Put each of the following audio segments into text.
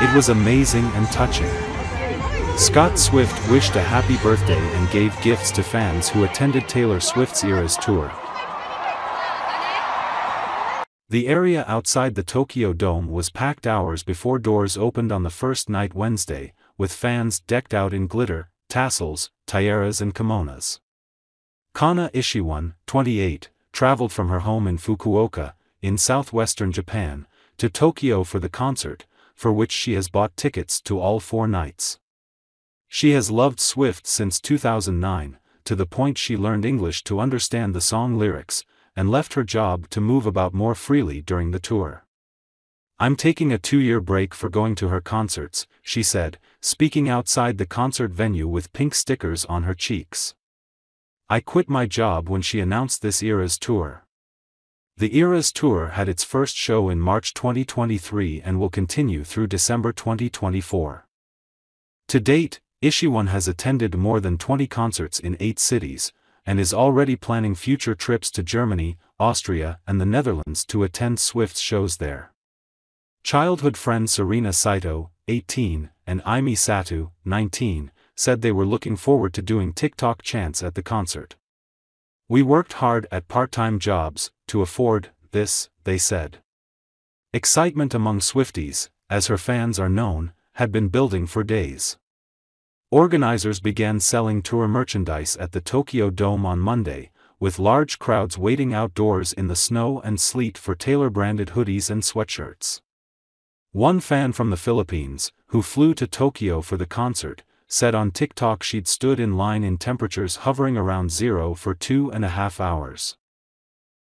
It was amazing and touching. Scott Swift wished a happy birthday and gave gifts to fans who attended Taylor Swift's ERAS tour. The area outside the Tokyo Dome was packed hours before doors opened on the first night Wednesday, with fans decked out in glitter, tassels, tiaras and kimonos. Kana Ishiwan, 28, traveled from her home in Fukuoka, in southwestern Japan, to Tokyo for the concert, for which she has bought tickets to all 4 nights. She has loved Swift since 2009, to the point she learned English to understand the song lyrics, and left her job to move about more freely during the tour. "I'm taking a 2-year break for going to her concerts," she said, speaking outside the concert venue with pink stickers on her cheeks. "I quit my job when she announced this ERAS tour." The ERAS tour had its first show in March 2023 and will continue through December 2024. To date, Ishiwan has attended more than 20 concerts in 8 cities, and is already planning future trips to Germany, Austria and the Netherlands to attend Swift's shows there. Childhood friend Serena Saito, 18, and Aimi Sato, 19, said they were looking forward to doing TikTok chants at the concert. "We worked hard at part-time jobs to afford this," they said. Excitement among Swifties, as her fans are known, had been building for days. Organizers began selling tour merchandise at the Tokyo Dome on Monday, with large crowds waiting outdoors in the snow and sleet for Taylor-branded hoodies and sweatshirts. One fan from the Philippines, who flew to Tokyo for the concert, said on TikTok she'd stood in line in temperatures hovering around 0 for 2.5 hours.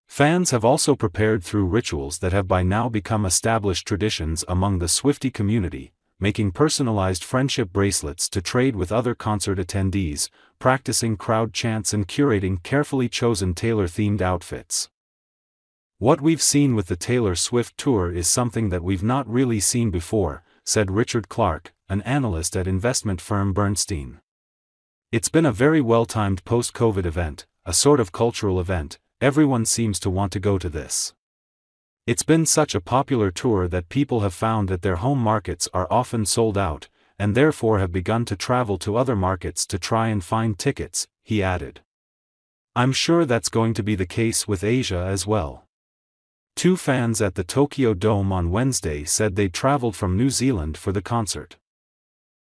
Fans have also prepared through rituals that have by now become established traditions among the Swiftie community, making personalized friendship bracelets to trade with other concert attendees, practicing crowd chants and curating carefully chosen Taylor-themed outfits. "What we've seen with the Taylor Swift tour is something that we've not really seen before," said Richard Clark, an analyst at investment firm Bernstein. "It's been a very well-timed post-COVID event, a sort of cultural event. Everyone seems to want to go to this. It's been such a popular tour that people have found that their home markets are often sold out, and therefore have begun to travel to other markets to try and find tickets," he added. "I'm sure that's going to be the case with Asia as well." 2 fans at the Tokyo Dome on Wednesday said they'd traveled from New Zealand for the concert.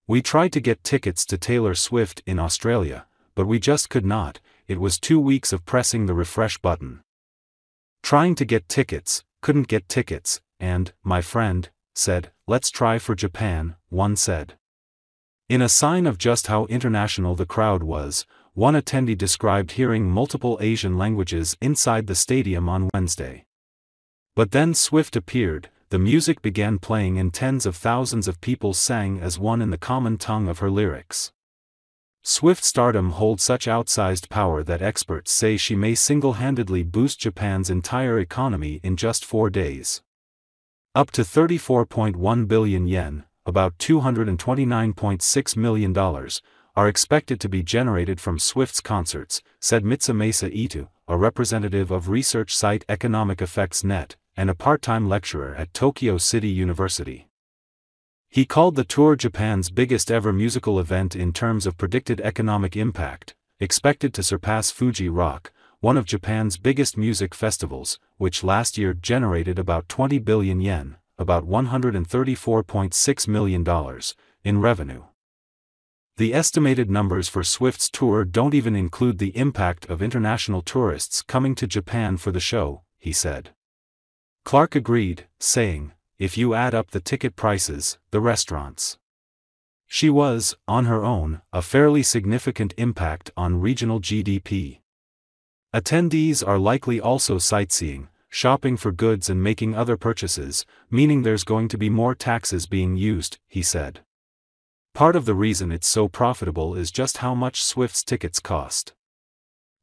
"We tried to get tickets to Taylor Swift in Australia, but we just could not. It was 2 weeks of pressing the refresh button. Trying to get tickets, couldn't get tickets, and, my friend said, let's try for Japan," one said. In a sign of just how international the crowd was, one attendee described hearing multiple Asian languages inside the stadium on Wednesday. But then Swift appeared, the music began playing and tens of thousands of people sang as one in the common tongue of her lyrics. Swift's stardom holds such outsized power that experts say she may single-handedly boost Japan's entire economy in just 4 days. Up to 34.1 billion yen, about $229.6 million, are expected to be generated from Swift's concerts, said Mitsumasa Ito, a representative of research site Economic Effects Net, and a part-time lecturer at Tokyo City University. He called the tour Japan's biggest ever musical event in terms of predicted economic impact, expected to surpass Fuji Rock, one of Japan's biggest music festivals, which last year generated about 20 billion yen, about $134.6 million, in revenue. The estimated numbers for Swift's tour don't even include the impact of international tourists coming to Japan for the show, he said. Clark agreed, saying, "If you add up the ticket prices, the restaurants." She was, on her own, a fairly significant impact on regional GDP. Attendees are likely also sightseeing, shopping for goods and making other purchases, meaning there's going to be more taxes being used, he said. Part of the reason it's so profitable is just how much Swift's tickets cost.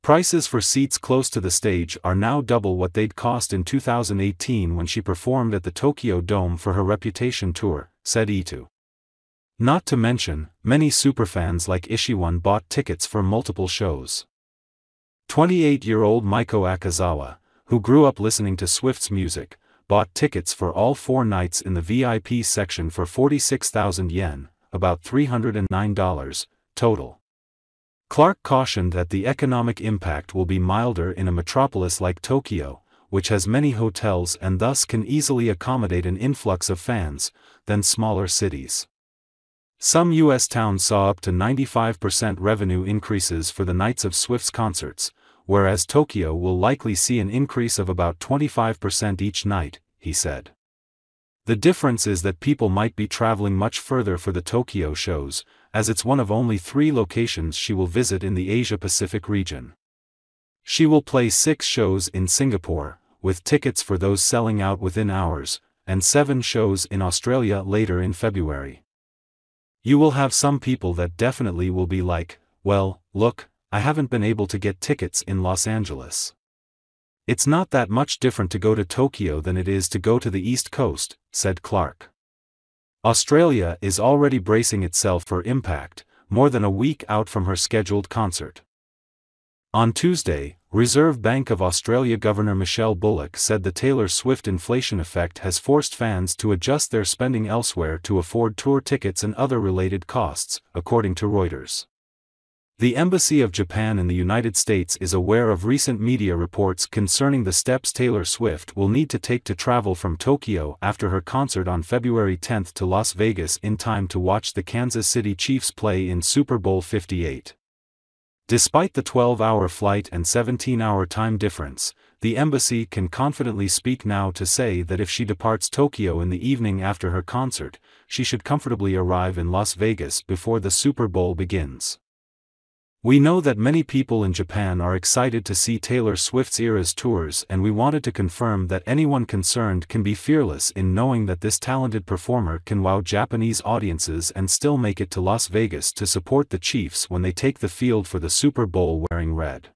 Prices for seats close to the stage are now double what they'd cost in 2018 when she performed at the Tokyo Dome for her Reputation tour, said Ito. Not to mention, many superfans like Ishiwan bought tickets for multiple shows. 28-year-old Maiko Akazawa, who grew up listening to Swift's music, bought tickets for all 4 nights in the VIP section for 46,000 yen, about $309, total. Clark cautioned that the economic impact will be milder in a metropolis like Tokyo, which has many hotels and thus can easily accommodate an influx of fans, than smaller cities. Some U.S. towns saw up to 95% revenue increases for the nights of Swift's concerts, whereas Tokyo will likely see an increase of about 25% each night, he said. The difference is that people might be traveling much further for the Tokyo shows, as it's one of only 3 locations she will visit in the Asia-Pacific region. She will play 6 shows in Singapore, with tickets for those selling out within hours, and 7 shows in Australia later in February. You will have some people that definitely will be like, well, look, I haven't been able to get tickets in Los Angeles. It's not that much different to go to Tokyo than it is to go to the East Coast, said Clark. Australia is already bracing itself for impact, more than a week out from her scheduled concert. On Tuesday, Reserve Bank of Australia Governor Michelle Bullock said the Taylor Swift inflation effect has forced fans to adjust their spending elsewhere to afford tour tickets and other related costs, according to Reuters. The Embassy of Japan in the United States is aware of recent media reports concerning the steps Taylor Swift will need to take to travel from Tokyo after her concert on February 10 to Las Vegas in time to watch the Kansas City Chiefs play in Super Bowl 58. Despite the 12-hour flight and 17-hour time difference, the embassy can confidently speak now to say that if she departs Tokyo in the evening after her concert, she should comfortably arrive in Las Vegas before the Super Bowl begins. We know that many people in Japan are excited to see Taylor Swift's ERAS tours, and we wanted to confirm that anyone concerned can be fearless in knowing that this talented performer can wow Japanese audiences and still make it to Las Vegas to support the Chiefs when they take the field for the Super Bowl wearing red.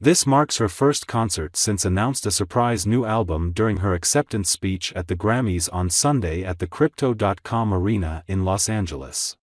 This marks her first concert since announced a surprise new album during her acceptance speech at the Grammys on Sunday at the Crypto.com Arena in Los Angeles.